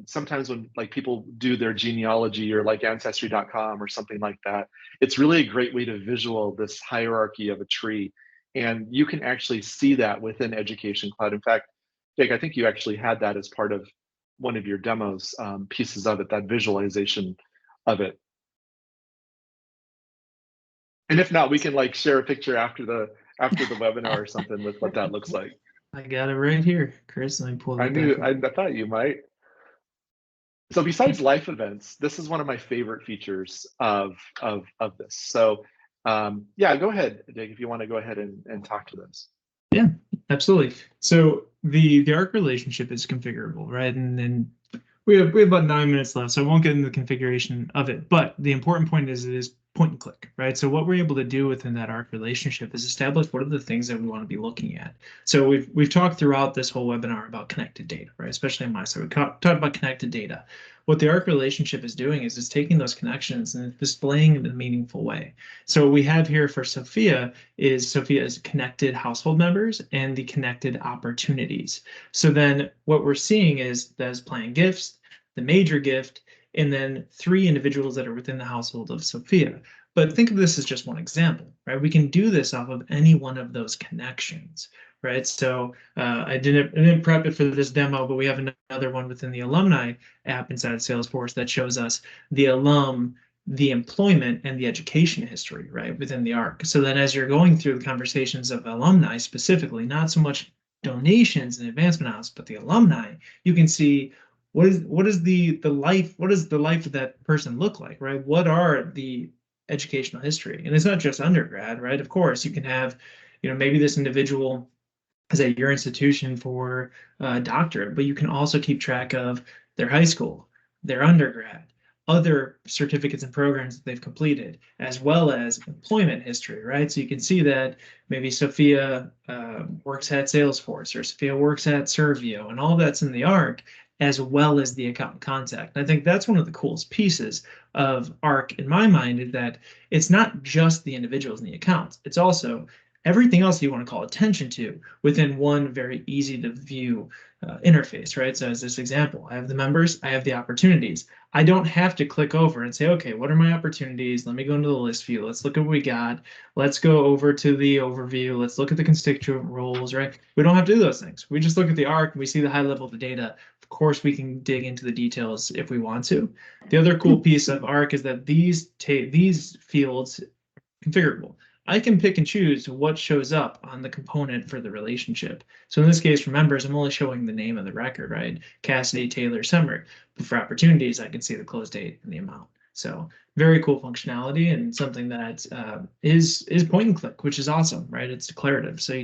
sometimes when like people do their genealogy or like ancestry.com or something like that, it's really a great way to visual this hierarchy of a tree. And you can actually see that within Education Cloud. In fact, Jake, I think you actually had that as part of one of your demos, pieces of it, that visualization of it. And if not, we can like share a picture after the webinar or something with what that looks like. I got it right here, Chris. Let me pull it. I thought you might. So besides life events, this is one of my favorite features of this. So yeah, go ahead, Jake, if you want to go ahead and talk to this. Yeah, absolutely. So the ARC relationship is configurable, right? And then we have about 9 minutes left, so I won't get into the configuration of it. But the important point is it is point and click, right? So what we're able to do within that ARC relationship is establish what are the things that we want to be looking at. So we've talked throughout this whole webinar about connected data, right? Especially on my side, we talked about connected data. What the ARC relationship is doing is it's taking those connections and displaying them in a meaningful way. So what we have here for Sophia is connected household members and the connected opportunities. So then what we're seeing is those planned gifts, the major gift, and then 3 individuals that are within the household of Sophia. But think of this as just one example, right? We can do this off of any one of those connections, right? So I didn't prep it for this demo, but we have another one within the alumni app inside of Salesforce that shows us the alum, the employment, and the education history, right, within the ARC. So then as you're going through the conversations of alumni specifically, not so much donations and advancement house, but the alumni, you can see what is the life of that person look like, right? What are the educational history? And it's not just undergrad, right? Of course, you can have, maybe this individual is at your institution for a doctorate, but you can also keep track of their high school, their undergrad, other certificates and programs that they've completed, as well as employment history, right? So you can see that maybe Sophia works at Salesforce or Sophia works at Servio, and all that's in the ARC, as well as the account contact. And I think that's one of the coolest pieces of ARC in my mind, is that it's not just the individuals in the accounts, it's also everything else you want to call attention to within one very easy to view interface, right? So as this example, I have the members, I have the opportunities. I don't have to click over and say, okay, what are my opportunities? Let me go into the list view. Let's look at what we got. Let's go over to the overview. Let's look at the constituent roles, right? We don't have to do those things. We just look at the ARC and we see the high level of the data. Of course, we can dig into the details if we want to. The other cool piece of ARC is that these fields are configurable. I can pick and choose what shows up on the component for the relationship. So in this case, for members, I'm only showing the name of the record, right? Cassidy, Taylor, Summer. But for opportunities, I can see the close date and the amount. So very cool functionality, and something that is point and click, which is awesome, right? It's declarative. So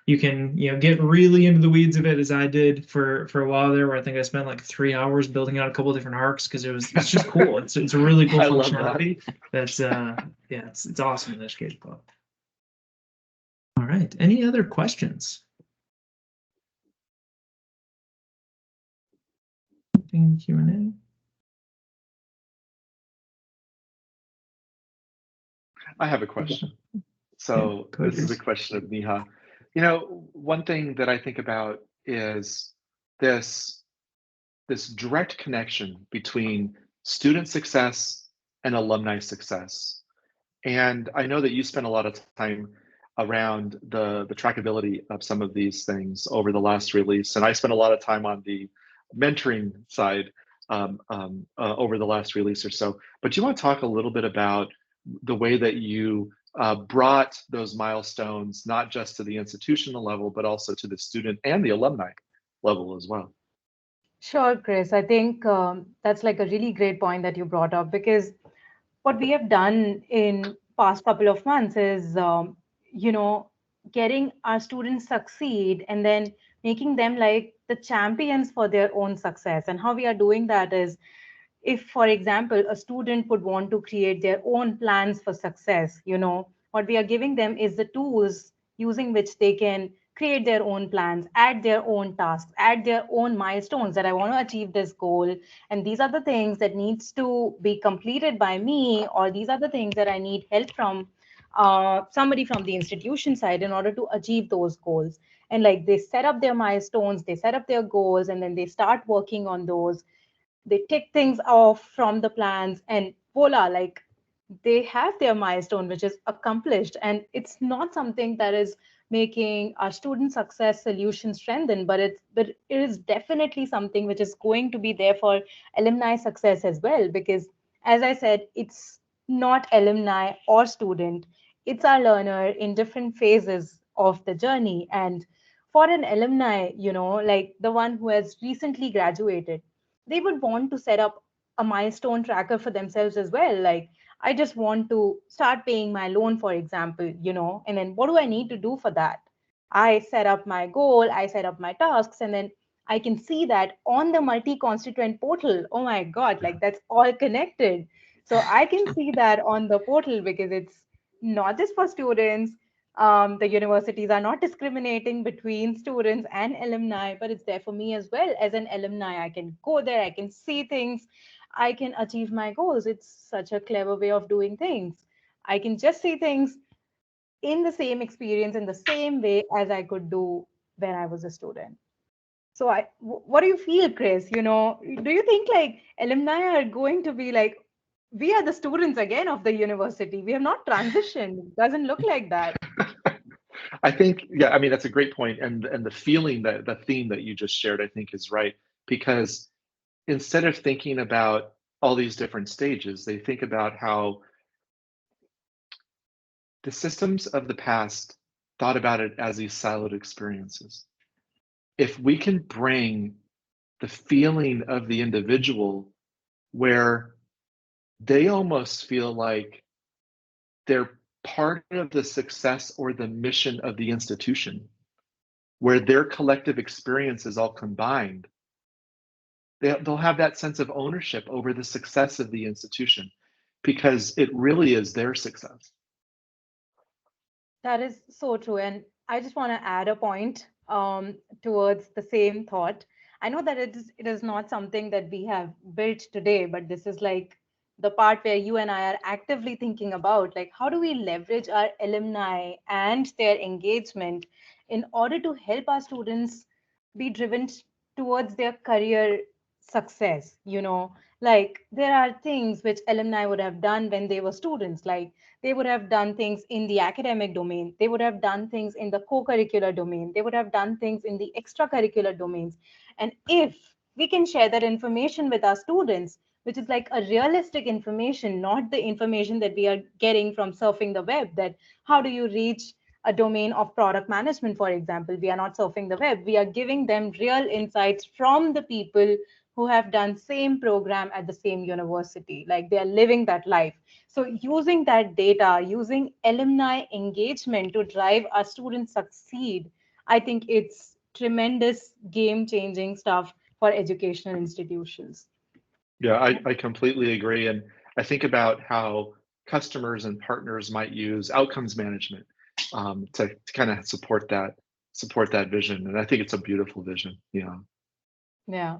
you can get really into the weeds of it, as I did for a while there, where I think I spent like 3 hours building out a couple of different arcs because it's just cool. It's a really cool functionality. That's yeah, it's awesome in Education Cloud. All right, any other questions? In Q&A. I have a question. So this is a question of Neha. One thing that I think about is this direct connection between student success and alumni success. And I know that you spent a lot of time around the trackability of some of these things over the last release. And I spent a lot of time on the mentoring side over the last release or so. But do you want to talk a little bit about the way that you brought those milestones, not just to the institutional level, but also to the student and the alumni level as well? Sure, Chris. I think that's like a really great point that you brought up, because what we have done in past couple of months is, getting our students succeed and then making them like the champions for their own success. And how we are doing that is, if, for example, a student would want to create their own plans for success, what we are giving them is the tools using which they can create their own plans, add their own tasks, add their own milestones, that I want to achieve this goal, and these are the things that needs to be completed by me, or these are the things that I need help from somebody from the institution side in order to achieve those goals. And like, they set up their milestones, they set up their goals, and then they start working on those. They tick things off from the plans, and voila, like, they have their milestone which is accomplished. And it's not something that is making our student success solution strengthen, but it is definitely something which is going to be there for alumni success as well. Because, as I said, it's not alumni or student, it's our learner in different phases of the journey. And for an alumni, like the one who has recently graduated, they would want to set up a milestone tracker for themselves as well. Like, I just want to start paying my loan, for example, and then what do I need to do for that? I set up my goal, I set up my tasks, and then I can see that on the multi-constituent portal. Oh my God, like that's all connected. So I can see that on the portal because it's not just for students. The universities are not discriminating between students and alumni, but it's there for me as well. As an alumni, I can go there, I can see things, I can achieve my goals. It's such a clever way of doing things. I can just see things in the same experience in the same way as I could do when I was a student. So what do you feel, Chris? Do you think like alumni are going to be like, we are the students again of the university? We have not transitioned. It doesn't look like that. I think, yeah, I mean, that's a great point. And the feeling that the theme that you just shared, I think is right, because instead of thinking about all these different stages, they think about how the systems of the past thought about it as these siloed experiences. If we can bring the feeling of the individual where they almost feel like they're part of the success or the mission of the institution, where their collective experience is all combined, they'll have that sense of ownership over the success of the institution because it really is their success. That is so true. And I just want to add a point towards the same thought. I know that it is not something that we have built today, but this is like the part where you and I are actively thinking about, like, how do we leverage our alumni and their engagement in order to help our students be driven towards their career success? Like, there are things which alumni would have done when they were students, like they would have done things in the academic domain, they would have done things in the co-curricular domain, they would have done things in the extracurricular domains. And if we can share that information with our students, which is like a realistic information, not the information that we are getting from surfing the web, that how do you reach a domain of product management, for example. We are not surfing the web, we are giving them real insights from the people who have done same program at the same university, like they are living that life. So using that data, using alumni engagement to drive our students succeed, I think it's tremendous game changing stuff for educational institutions. Yeah, I completely agree. And I think about how customers and partners might use outcomes management to kind of support that vision. And I think it's a beautiful vision. Yeah. Yeah.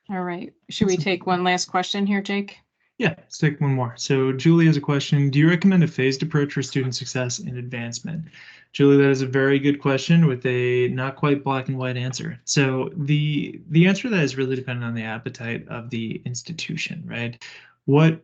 All right. Should we take one last question here, Jake? Yeah, let's take one more. So Julie has a question. Do you recommend a phased approach for student success and advancement? Julie, that is a very good question with a not quite black and white answer. So the answer to that is really dependent on the appetite of the institution, right? What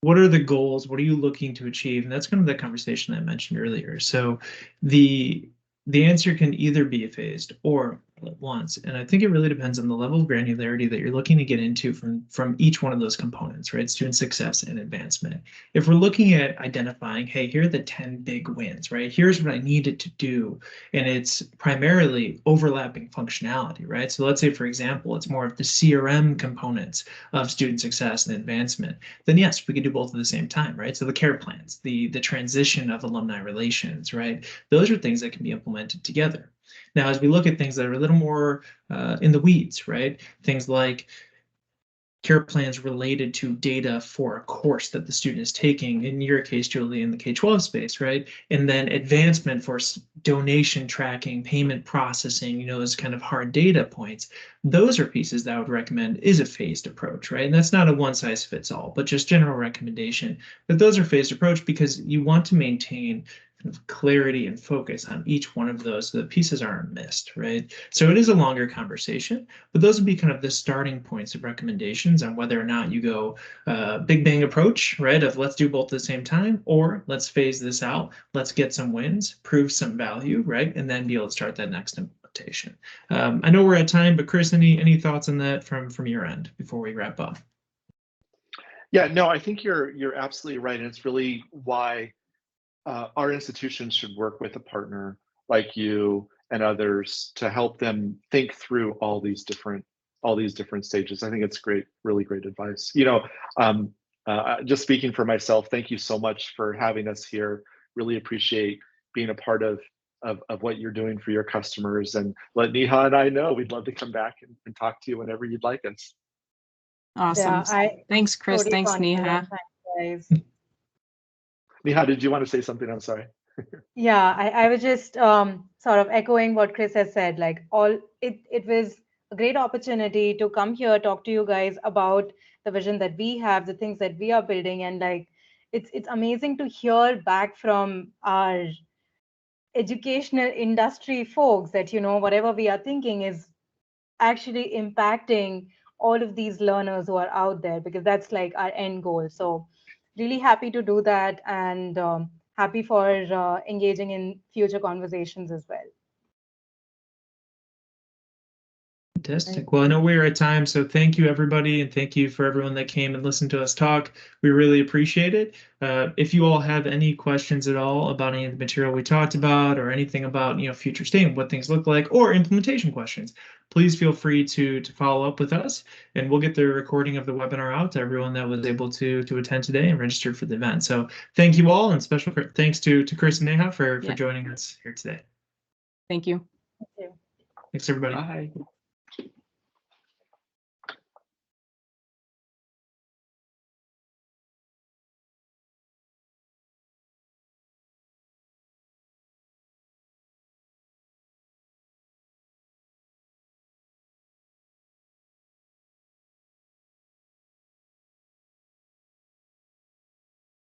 are the goals? What are you looking to achieve? And that's kind of the conversation I mentioned earlier. So the answer can either be phased or all at once. And I think it really depends on the level of granularity that you're looking to get into from each one of those components, right? Student success and advancement. If we're looking at identifying, hey, here are the 10 big wins, right? Here's what I needed to do. And it's primarily overlapping functionality, right? So let's say, for example, it's more of the CRM components of student success and advancement. Then yes, we could do both at the same time, right? So the care plans, the transition of alumni relations, right? Those are things that can be implemented together. Now, as we look at things that are a little more in the weeds, right? Things like care plans related to data for a course that the student is taking, in your case, Julie, in the K-12 space, right? And then advancement for donation tracking, payment processing, those kind of hard data points. Those are pieces that I would recommend is a phased approach, right? And that's not a one size fits all, but just general recommendation. But those are phased approach because you want to maintain kind of clarity and focus on each one of those so the pieces aren't missed, right? So it is a longer conversation, but those would be kind of the starting points of recommendations on whether or not you go big bang approach, right? Of let's do both at the same time, or let's phase this out, let's get some wins, prove some value, right? And then be able to start that next implementation. I know we're at time, but Chris, any thoughts on that from your end before we wrap up? Yeah, no, I think you're absolutely right. And it's really why our institutions should work with a partner like you and others to help them think through all these different all these different stages. I think it's great, really great advice. Just speaking for myself, thank you so much for having us here. Really appreciate being a part of what you're doing for your customers, and let Neha and I know we'd love to come back and talk to you whenever you'd like us. Awesome. Thanks, Chris. totally Thanks, confident. Neha. Thanks, guys. Neha, did you want to say something? I'm sorry. Yeah, I was just sort of echoing what Chris has said. Like it was a great opportunity to come here, talk to you guys about the vision that we have, the things that we are building, and like it's amazing to hear back from our educational industry folks that whatever we are thinking is actually impacting all of these learners who are out there, because that's like our end goal. So really happy to do that, and happy for engaging in future conversations as well. Fantastic. Well, I know we're at time, so thank you, everybody, and thank you for everyone that came and listened to us talk. We really appreciate it. If you all have any questions at all about any of the material we talked about, or anything about future state and what things look like, or implementation questions, please feel free to follow up with us, and we'll get the recording of the webinar out to everyone that was able to attend today and register for the event. So thank you all, and special thanks to Chris and Neha for joining us here today. Thank you. Thank you. Thanks, everybody. Bye.